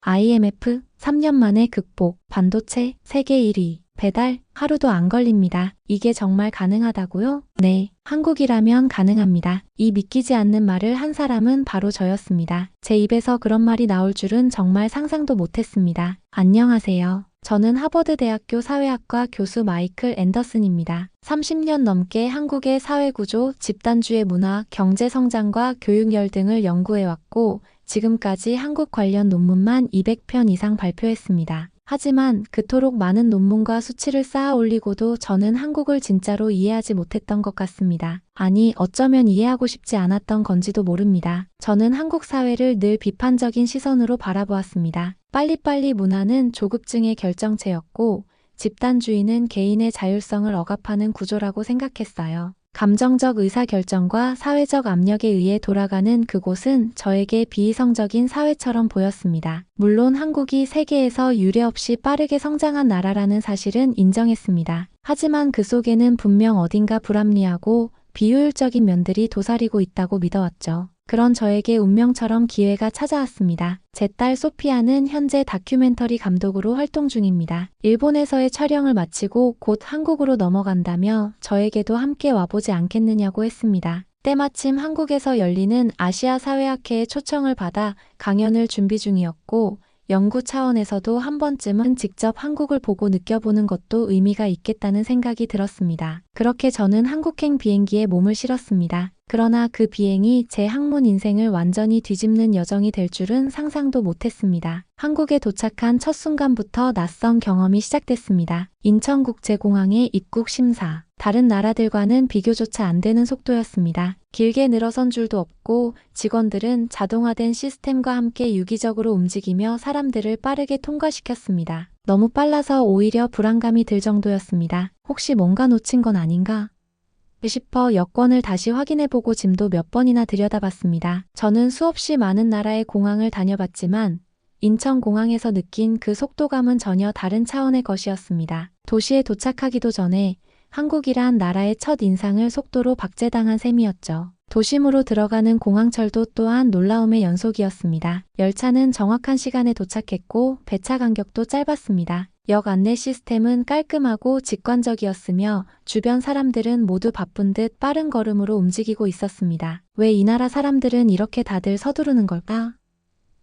IMF 3년 만에 극복, 반도체 세계 1위, 배달 하루도 안 걸립니다. 이게 정말 가능하다고요? 네, 한국이라면 가능합니다. 이 믿기지 않는 말을 한 사람은 바로 저였습니다. 제 입에서 그런 말이 나올 줄은 정말 상상도 못했습니다. 안녕하세요. 저는 하버드대학교 사회학과 교수 마이클 앤더슨입니다. 30년 넘게 한국의 사회구조, 집단주의 문화, 경제성장과 교육열 등을 연구해왔고 지금까지 한국 관련 논문만 200편 이상 발표했습니다. 하지만 그토록 많은 논문과 수치를 쌓아 올리고도 저는 한국을 진짜로 이해하지 못했던 것 같습니다. 아니, 어쩌면 이해하고 싶지 않았던 건지도 모릅니다. 저는 한국 사회를 늘 비판적인 시선으로 바라보았습니다. 빨리빨리 문화는 조급증의 결정체였고 집단주의는 개인의 자율성을 억압하는 구조라고 생각했어요. 감정적 의사결정과 사회적 압력에 의해 돌아가는 그곳은 저에게 비이성적인 사회처럼 보였습니다. 물론 한국이 세계에서 유례없이 빠르게 성장한 나라라는 사실은 인정했습니다. 하지만 그 속에는 분명 어딘가 불합리하고 비효율적인 면들이 도사리고 있다고 믿어왔죠. 그런 저에게 운명처럼 기회가 찾아왔습니다. 제 딸 소피아는 현재 다큐멘터리 감독으로 활동 중입니다. 일본에서의 촬영을 마치고 곧 한국으로 넘어간다며 저에게도 함께 와보지 않겠느냐고 했습니다. 때마침 한국에서 열리는 아시아 사회학회의 초청을 받아 강연을 준비 중이었고 연구 차원에서도 한 번쯤은 직접 한국을 보고 느껴보는 것도 의미가 있겠다는 생각이 들었습니다. 그렇게 저는 한국행 비행기에 몸을 실었습니다. 그러나 그 비행이 제 학문 인생을 완전히 뒤집는 여정이 될 줄은 상상도 못했습니다. 한국에 도착한 첫 순간부터 낯선 경험이 시작됐습니다. 인천국제공항의 입국 심사. 다른 나라들과는 비교조차 안 되는 속도였습니다. 길게 늘어선 줄도 없고 직원들은 자동화된 시스템과 함께 유기적으로 움직이며 사람들을 빠르게 통과시켰습니다. 너무 빨라서 오히려 불안감이 들 정도였습니다. 혹시 뭔가 놓친 건 아닌가 싶어 여권을 다시 확인해보고 짐도 몇 번이나 들여다봤습니다. 저는 수없이 많은 나라의 공항을 다녀봤지만 인천공항에서 느낀 그 속도감은 전혀 다른 차원의 것이었습니다. 도시에 도착하기도 전에 한국이란 나라의 첫 인상을 속도로 박제당한 셈이었죠. 도심으로 들어가는 공항철도 또한 놀라움의 연속이었습니다. 열차는 정확한 시간에 도착했고 배차 간격도 짧았습니다. 역 안내 시스템은 깔끔하고 직관적이었으며 주변 사람들은 모두 바쁜 듯 빠른 걸음으로 움직이고 있었습니다. 왜 이 나라 사람들은 이렇게 다들 서두르는 걸까?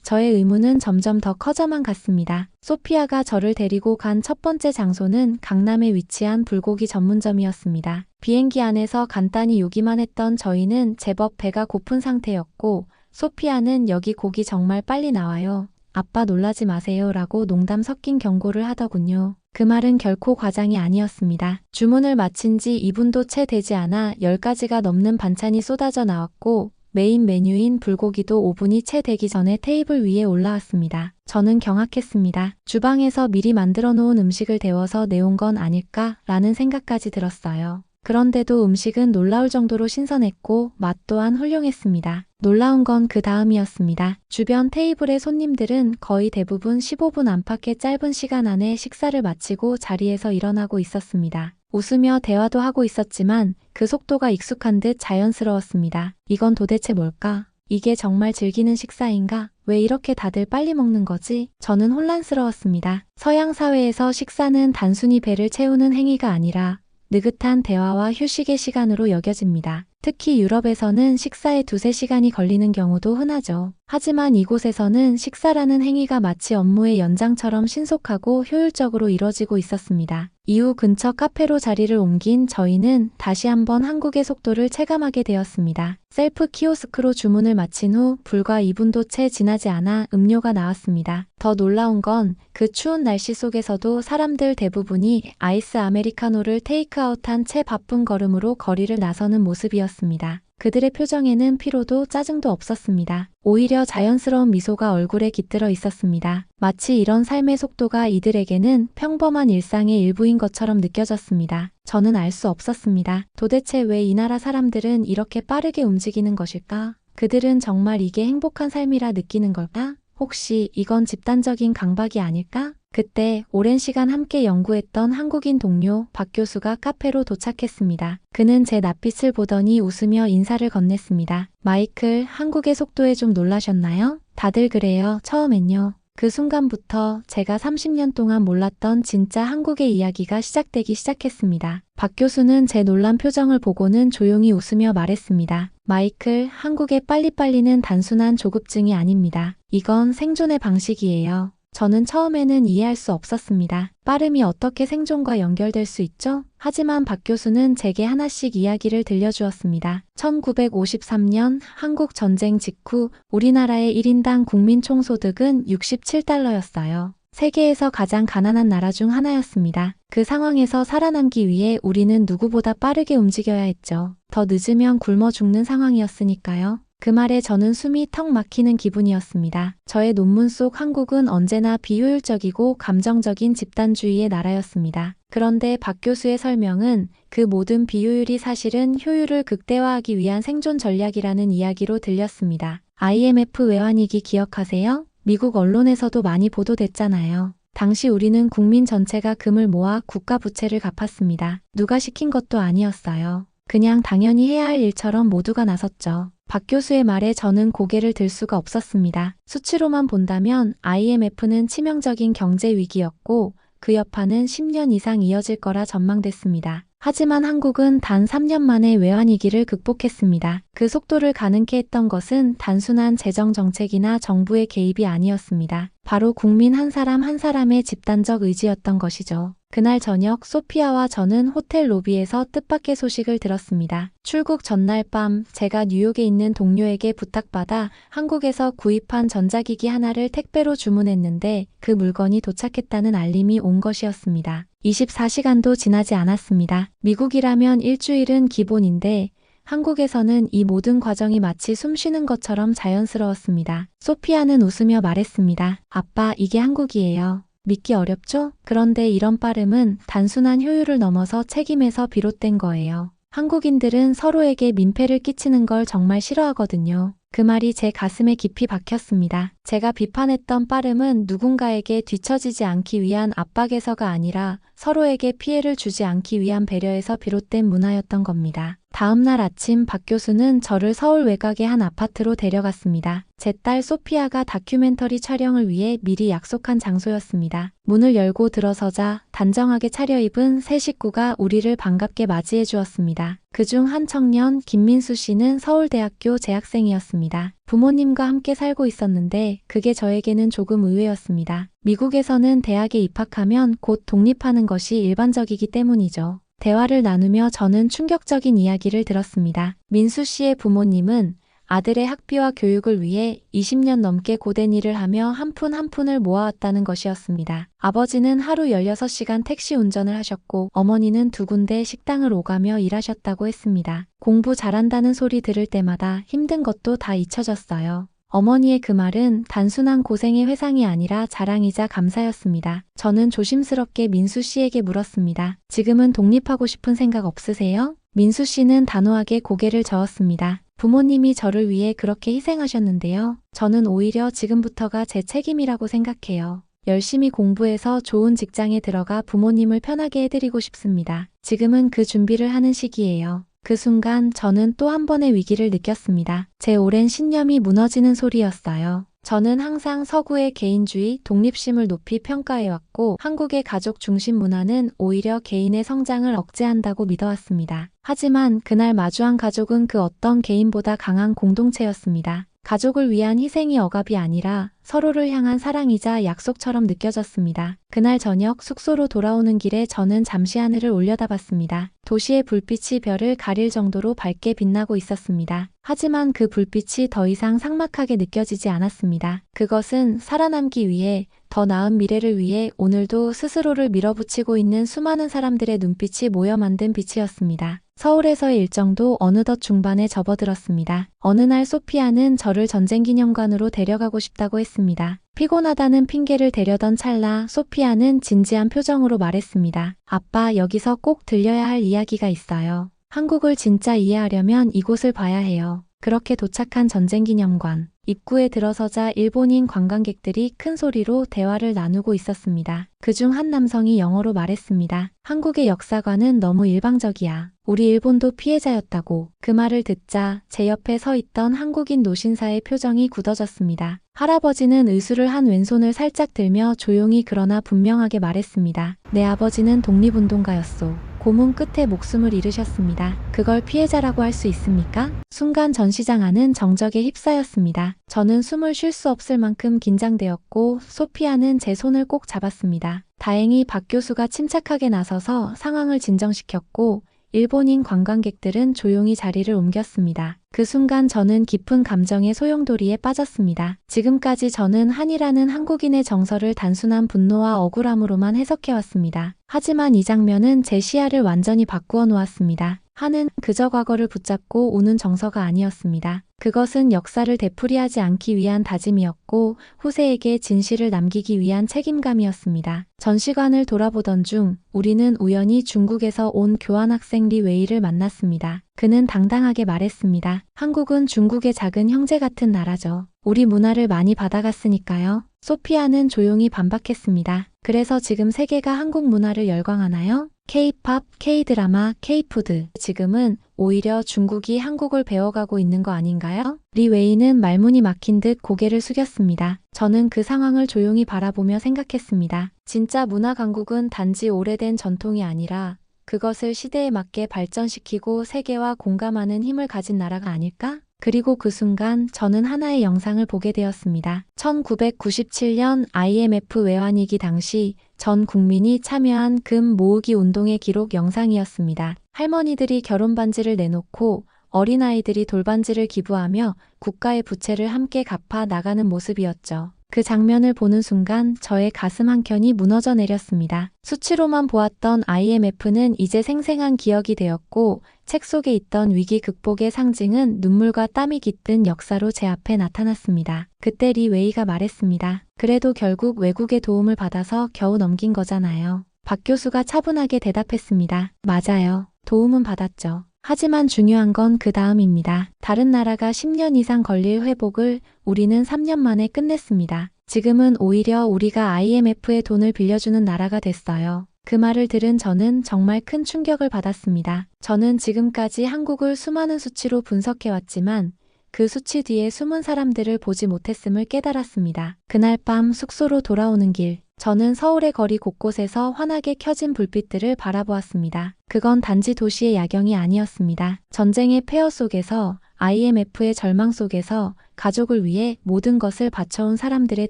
저의 의문은 점점 더 커져만 갔습니다. 소피아가 저를 데리고 간 첫 번째 장소는 강남에 위치한 불고기 전문점이었습니다. 비행기 안에서 간단히 요기만 했던 저희는 제법 배가 고픈 상태였고 소피아는 여기 고기 정말 빨리 나와요. 아빠 놀라지 마세요 라고 농담 섞인 경고를 하더군요. 그 말은 결코 과장이 아니었습니다. 주문을 마친 지 2분도 채 되지 않아 10가지가 넘는 반찬이 쏟아져 나왔고 메인 메뉴인 불고기도 5분이 채 되기 전에 테이블 위에 올라왔습니다. 저는 경악했습니다. 주방에서 미리 만들어 놓은 음식을 데워서 내온 건 아닐까 라는 생각까지 들었어요. 그런데도 음식은 놀라울 정도로 신선했고 맛 또한 훌륭했습니다. 놀라운 건 그 다음이었습니다. 주변 테이블의 손님들은 거의 대부분 15분 안팎의 짧은 시간 안에 식사를 마치고 자리에서 일어나고 있었습니다. 웃으며 대화도 하고 있었지만 그 속도가 익숙한 듯 자연스러웠습니다. 이건 도대체 뭘까? 이게 정말 즐기는 식사인가? 왜 이렇게 다들 빨리 먹는 거지? 저는 혼란스러웠습니다. 서양 사회에서 식사는 단순히 배를 채우는 행위가 아니라 느긋한 대화와 휴식의 시간으로 여겨집니다. 특히 유럽에서는 식사에 2~3시간이 걸리는 경우도 흔하죠. 하지만 이곳에서는 식사라는 행위가 마치 업무의 연장처럼 신속하고 효율적으로 이뤄지고 있었습니다. 이후 근처 카페로 자리를 옮긴 저희는 다시 한번 한국의 속도를 체감하게 되었습니다. 셀프 키오스크로 주문을 마친 후 불과 2분도 채 지나지 않아 음료가 나왔습니다. 더 놀라운 건 그 추운 날씨 속에서도 사람들 대부분이 아이스 아메리카노를 테이크아웃한 채 바쁜 걸음으로 거리를 나서는 모습이었습니다. 그들의 표정에는 피로도 짜증도 없었습니다. 오히려 자연스러운 미소가 얼굴에 깃들어 있었습니다. 마치 이런 삶의 속도가 이들에게는 평범한 일상의 일부인 것처럼 느껴졌습니다. 저는 알 수 없었습니다. 도대체 왜 이 나라 사람들은 이렇게 빠르게 움직이는 것일까? 그들은 정말 이게 행복한 삶이라 느끼는 걸까? 혹시 이건 집단적인 강박이 아닐까? 그때 오랜 시간 함께 연구했던 한국인 동료 박 교수가 카페로 도착했습니다. 그는 제 낯빛을 보더니 웃으며 인사를 건넸습니다. 마이클, 한국의 속도에 좀 놀라셨나요? 다들 그래요. 처음엔요. 그 순간부터 제가 30년 동안 몰랐던 진짜 한국의 이야기가 시작되기 시작했습니다. 박 교수는 제 놀란 표정을 보고는 조용히 웃으며 말했습니다. 마이클, 한국의 빨리빨리는 단순한 조급증이 아닙니다. 이건 생존의 방식이에요. 저는 처음에는 이해할 수 없었습니다. 빠름이 어떻게 생존과 연결될 수 있죠? 하지만 박 교수는 제게 하나씩 이야기를 들려주었습니다. 1953년 한국 전쟁 직후 우리나라의 1인당 국민 총소득은 67달러였어요. 세계에서 가장 가난한 나라 중 하나였습니다. 그 상황에서 살아남기 위해 우리는 누구보다 빠르게 움직여야 했죠. 더 늦으면 굶어 죽는 상황이었으니까요. 그 말에 저는 숨이 턱 막히는 기분이었습니다. 저의 논문 속 한국은 언제나 비효율적이고 감정적인 집단주의의 나라였습니다. 그런데 박 교수의 설명은 그 모든 비효율이 사실은 효율을 극대화하기 위한 생존 전략이라는 이야기로 들렸습니다. IMF 외환위기 기억하세요? 미국 언론에서도 많이 보도됐잖아요. 당시 우리는 국민 전체가 금을 모아 국가 부채를 갚았습니다. 누가 시킨 것도 아니었어요. 그냥 당연히 해야 할 일처럼 모두가 나섰죠. 박 교수의 말에 저는 고개를 들 수가 없었습니다. 수치로만 본다면 IMF는 치명적인 경제 위기였고 그 여파는 10년 이상 이어질 거라 전망됐습니다. 하지만 한국은 단 3년 만에 외환위기를 극복했습니다. 그 속도를 가능케 했던 것은 단순한 재정 정책이나 정부의 개입이 아니었습니다. 바로 국민 한 사람 한 사람의 집단적 의지였던 것이죠. 그날 저녁 소피아와 저는 호텔 로비에서 뜻밖의 소식을 들었습니다. 출국 전날 밤 제가 뉴욕에 있는 동료에게 부탁받아 한국에서 구입한 전자기기 하나를 택배로 주문했는데 그 물건이 도착했다는 알림이 온 것이었습니다. 24시간도 지나지 않았습니다. 미국이라면 일주일은 기본인데 한국에서는 이 모든 과정이 마치 숨 쉬는 것처럼 자연스러웠습니다. 소피아는 웃으며 말했습니다. 아빠, 이게 한국이에요. 믿기 어렵죠? 그런데 이런 빠름은 단순한 효율을 넘어서 책임에서 비롯된 거예요. 한국인들은 서로에게 민폐를 끼치는 걸 정말 싫어하거든요. 그 말이 제 가슴에 깊이 박혔습니다. 제가 비판했던 빠름은 누군가에게 뒤처지지 않기 위한 압박에서가 아니라 서로에게 피해를 주지 않기 위한 배려에서 비롯된 문화였던 겁니다. 다음 날 아침 박 교수는 저를 서울 외곽의 한 아파트로 데려갔습니다. 제 딸 소피아가 다큐멘터리 촬영을 위해 미리 약속한 장소였습니다. 문을 열고 들어서자 단정하게 차려입은 세 식구가 우리를 반갑게 맞이해 주었습니다. 그중 한 청년 김민수 씨는 서울대학교 재학생이었습니다. 부모님과 함께 살고 있었는데 그게 저에게는 조금 의외였습니다. 미국에서는 대학에 입학하면 곧 독립하는 것이 일반적이기 때문이죠. 대화를 나누며 저는 충격적인 이야기를 들었습니다. 민수 씨의 부모님은 아들의 학비와 교육을 위해 20년 넘게 고된 일을 하며 한 푼 한 푼을 모아왔다는 것이었습니다. 아버지는 하루 16시간 택시 운전을 하셨고 어머니는 두 군데 식당을 오가며 일하셨다고 했습니다. 공부 잘한다는 소리 들을 때마다 힘든 것도 다 잊혀졌어요. 어머니의 그 말은 단순한 고생의 회상이 아니라 자랑이자 감사였습니다. 저는 조심스럽게 민수 씨에게 물었습니다. 지금은 독립하고 싶은 생각 없으세요? 민수 씨는 단호하게 고개를 저었습니다. 부모님이 저를 위해 그렇게 희생하셨는데요. 저는 오히려 지금부터가 제 책임이라고 생각해요. 열심히 공부해서 좋은 직장에 들어가 부모님을 편하게 해드리고 싶습니다. 지금은 그 준비를 하는 시기예요. 그 순간 저는 또 한 번의 위기를 느꼈습니다. 제 오랜 신념이 무너지는 소리였어요. 저는 항상 서구의 개인주의, 독립심을 높이 평가해왔고 한국의 가족 중심 문화는 오히려 개인의 성장을 억제한다고 믿어왔습니다. 하지만 그날 마주한 가족은 그 어떤 개인보다 강한 공동체였습니다. 가족을 위한 희생이 억압이 아니라 서로를 향한 사랑이자 약속처럼 느껴졌습니다. 그날 저녁 숙소로 돌아오는 길에 저는 잠시 하늘을 올려다봤습니다. 도시의 불빛이 별을 가릴 정도로 밝게 빛나고 있었습니다. 하지만 그 불빛이 더 이상 삭막하게 느껴지지 않았습니다. 그것은 살아남기 위해, 더 나은 미래를 위해 오늘도 스스로를 밀어붙이고 있는 수많은 사람들의 눈빛이 모여 만든 빛이었습니다. 서울에서의 일정도 어느덧 중반에 접어들었습니다. 어느 날 소피아는 저를 전쟁기념관으로 데려가고 싶다고 했습니다. 피곤하다는 핑계를 대려던 찰나 소피아는 진지한 표정으로 말했습니다. 아빠, 여기서 꼭 들려야 할 이야기가 있어요. 한국을 진짜 이해하려면 이곳을 봐야 해요. 그렇게 도착한 전쟁기념관. 입구에 들어서자 일본인 관광객들이 큰 소리로 대화를 나누고 있었습니다. 그중 한 남성이 영어로 말했습니다. 한국의 역사관은 너무 일방적이야. 우리 일본도 피해자였다고. 그 말을 듣자 제 옆에 서 있던 한국인 노신사의 표정이 굳어졌습니다. 할아버지는 의수를 한 왼손을 살짝 들며 조용히 그러나 분명하게 말했습니다. 내 아버지는 독립운동가였소. 고문 끝에 목숨을 잃으셨습니다. 그걸 피해자라고 할 수 있습니까? 순간 전시장 안은 정적에 휩싸였습니다. 저는 숨을 쉴 수 없을 만큼 긴장되었고 소피아는 제 손을 꼭 잡았습니다. 다행히 박 교수가 침착하게 나서서 상황을 진정시켰고 일본인 관광객들은 조용히 자리를 옮겼습니다. 그 순간 저는 깊은 감정의 소용돌이에 빠졌습니다. 지금까지 저는 한이라는 한국인의 정서를 단순한 분노와 억울함으로만 해석해왔습니다. 하지만 이 장면은 제 시야를 완전히 바꾸어 놓았습니다. 한은 그저 과거를 붙잡고 우는 정서가 아니었습니다. 그것은 역사를 되풀이하지 않기 위한 다짐이었고 후세에게 진실을 남기기 위한 책임감이었습니다. 전시관을 돌아보던 중 우리는 우연히 중국에서 온 교환학생 리 웨이를 만났습니다. 그는 당당하게 말했습니다. 한국은 중국의 작은 형제 같은 나라죠. 우리 문화를 많이 받아갔으니까요. 소피아는 조용히 반박했습니다. 그래서 지금 세계가 한국 문화를 열광하나요? K-팝, K-드라마, K-푸드. 지금은 오히려 중국이 한국을 배워가고 있는 거 아닌가요? 리 웨이는 말문이 막힌 듯 고개를 숙였습니다. 저는 그 상황을 조용히 바라보며 생각했습니다. 진짜 문화 강국은 단지 오래된 전통이 아니라 그것을 시대에 맞게 발전시키고 세계와 공감하는 힘을 가진 나라가 아닐까? 그리고 그 순간 저는 하나의 영상을 보게 되었습니다. 1997년 IMF 외환위기 당시 전 국민이 참여한 금 모으기 운동의 기록 영상이었습니다. 할머니들이 결혼 반지를 내놓고 어린아이들이 돌반지를 기부하며 국가의 부채를 함께 갚아 나가는 모습이었죠. 그 장면을 보는 순간 저의 가슴 한켠이 무너져 내렸습니다. 수치로만 보았던 IMF는 이제 생생한 기억이 되었고 책 속에 있던 위기 극복의 상징은 눈물과 땀이 깃든 역사로 제 앞에 나타났습니다. 그때 리 웨이가 말했습니다. 그래도 결국 외국의 도움을 받아서 겨우 넘긴 거잖아요. 박 교수가 차분하게 대답했습니다. 맞아요. 도움은 받았죠. 하지만 중요한 건 그 다음입니다. 다른 나라가 10년 이상 걸릴 회복을 우리는 3년 만에 끝냈습니다. 지금은 오히려 우리가 IMF의 돈을 빌려주는 나라가 됐어요. 그 말을 들은 저는 정말 큰 충격을 받았습니다. 저는 지금까지 한국을 수많은 수치로 분석해왔지만 그 수치 뒤에 숨은 사람들을 보지 못했음을 깨달았습니다. 그날 밤 숙소로 돌아오는 길, 저는 서울의 거리 곳곳에서 환하게 켜진 불빛들을 바라보았습니다. 그건 단지 도시의 야경이 아니었습니다. 전쟁의 폐허 속에서 IMF의 절망 속에서 가족을 위해 모든 것을 바쳐온 사람들의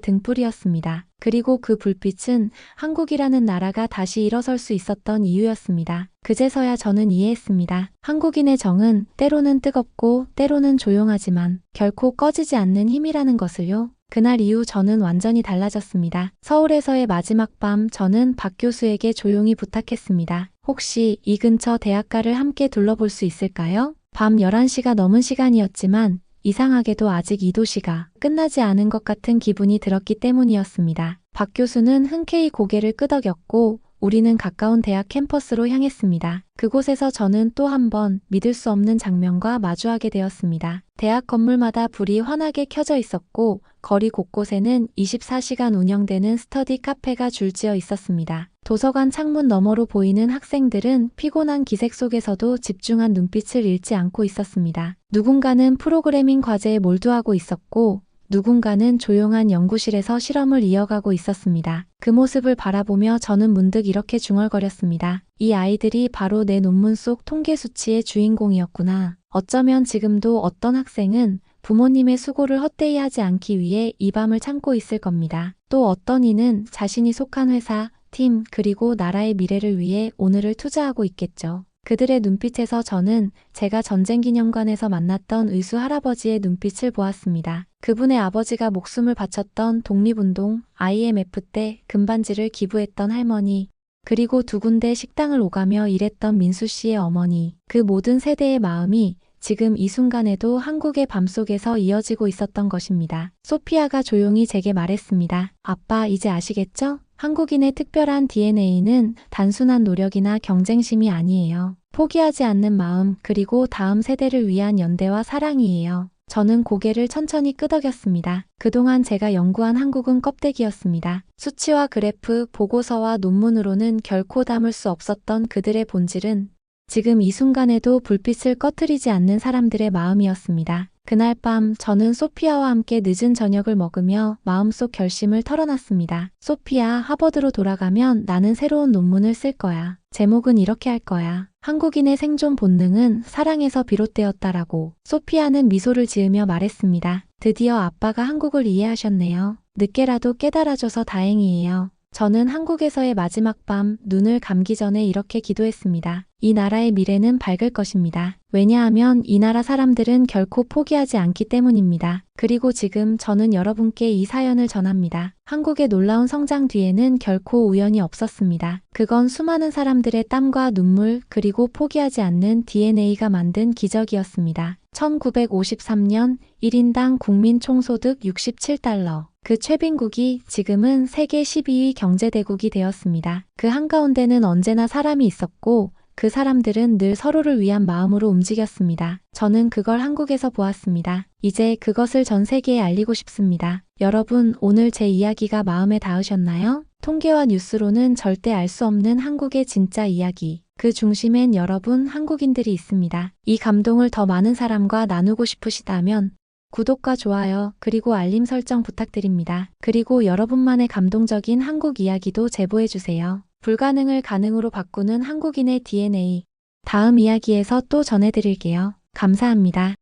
등불이었습니다. 그리고 그 불빛은 한국이라는 나라가 다시 일어설 수 있었던 이유였습니다. 그제서야 저는 이해했습니다. 한국인의 정은 때로는 뜨겁고 때로는 조용하지만 결코 꺼지지 않는 힘이라는 것을요. 그날 이후 저는 완전히 달라졌습니다. 서울에서의 마지막 밤 저는 박 교수에게 조용히 부탁했습니다. 혹시 이 근처 대학가를 함께 둘러볼 수 있을까요? 밤 11시가 넘은 시간이었지만 이상하게도 아직 이 도시가 끝나지 않은 것 같은 기분이 들었기 때문이었습니다. 박 교수는 흔쾌히 고개를 끄덕였고 우리는 가까운 대학 캠퍼스로 향했습니다. 그곳에서 저는 또 한 번 믿을 수 없는 장면과 마주하게 되었습니다. 대학 건물마다 불이 환하게 켜져 있었고 거리 곳곳에는 24시간 운영되는 스터디 카페가 줄지어 있었습니다. 도서관 창문 너머로 보이는 학생들은 피곤한 기색 속에서도 집중한 눈빛을 잃지 않고 있었습니다. 누군가는 프로그래밍 과제에 몰두하고 있었고 누군가는 조용한 연구실에서 실험을 이어가고 있었습니다. 그 모습을 바라보며 저는 문득 이렇게 중얼거렸습니다. 이 아이들이 바로 내 논문 속 통계 수치의 주인공이었구나. 어쩌면 지금도 어떤 학생은 부모님의 수고를 헛되이 하지 않기 위해 이 밤을 참고 있을 겁니다. 또 어떤 이는 자신이 속한 회사, 팀, 그리고 나라의 미래를 위해 오늘을 투자하고 있겠죠. 그들의 눈빛에서 저는 제가 전쟁기념관에서 만났던 의수 할아버지의 눈빛을 보았습니다. 그분의 아버지가 목숨을 바쳤던 독립운동, IMF 때 금반지를 기부했던 할머니, 그리고 두 군데 식당을 오가며 일했던 민수 씨의 어머니, 그 모든 세대의 마음이 지금 이 순간에도 한국의 밤속에서 이어지고 있었던 것입니다. 소피아가 조용히 제게 말했습니다. 아빠, 이제 아시겠죠? 한국인의 특별한 DNA는 단순한 노력이나 경쟁심이 아니에요. 포기하지 않는 마음, 그리고 다음 세대를 위한 연대와 사랑이에요. 저는 고개를 천천히 끄덕였습니다. 그동안 제가 연구한 한국은 껍데기였습니다. 수치와 그래프, 보고서와 논문으로는 결코 담을 수 없었던 그들의 본질은 지금 이 순간에도 불빛을 꺼트리지 않는 사람들의 마음이었습니다. 그날 밤 저는 소피아와 함께 늦은 저녁을 먹으며 마음속 결심을 털어놨습니다. 소피아, 하버드로 돌아가면 나는 새로운 논문을 쓸 거야. 제목은 이렇게 할 거야. 한국인의 생존 본능은 사랑에서 비롯되었다라고. 소피아는 미소를 지으며 말했습니다. 드디어 아빠가 한국을 이해하셨네요. 늦게라도 깨달아줘서 다행이에요. 저는 한국에서의 마지막 밤, 눈을 감기 전에 이렇게 기도했습니다. 이 나라의 미래는 밝을 것입니다. 왜냐하면 이 나라 사람들은 결코 포기하지 않기 때문입니다. 그리고 지금 저는 여러분께 이 사연을 전합니다. 한국의 놀라운 성장 뒤에는 결코 우연이 없었습니다. 그건 수많은 사람들의 땀과 눈물, 그리고 포기하지 않는 DNA가 만든 기적이었습니다. 1953년 1인당 국민 총소득 67달러. 그 최빈국이 지금은 세계 12위 경제대국이 되었습니다. 그 한가운데는 언제나 사람이 있었고 그 사람들은 늘 서로를 위한 마음으로 움직였습니다. 저는 그걸 한국에서 보았습니다. 이제 그것을 전 세계에 알리고 싶습니다. 여러분, 오늘 제 이야기가 마음에 닿으셨나요? 통계와 뉴스로는 절대 알 수 없는 한국의 진짜 이야기. 그 중심엔 여러분 한국인들이 있습니다. 이 감동을 더 많은 사람과 나누고 싶으시다면 구독과 좋아요, 그리고 알림 설정 부탁드립니다. 그리고 여러분만의 감동적인 한국 이야기도 제보해주세요. 불가능을 가능으로 바꾸는 한국인의 DNA. 다음 이야기에서 또 전해드릴게요. 감사합니다.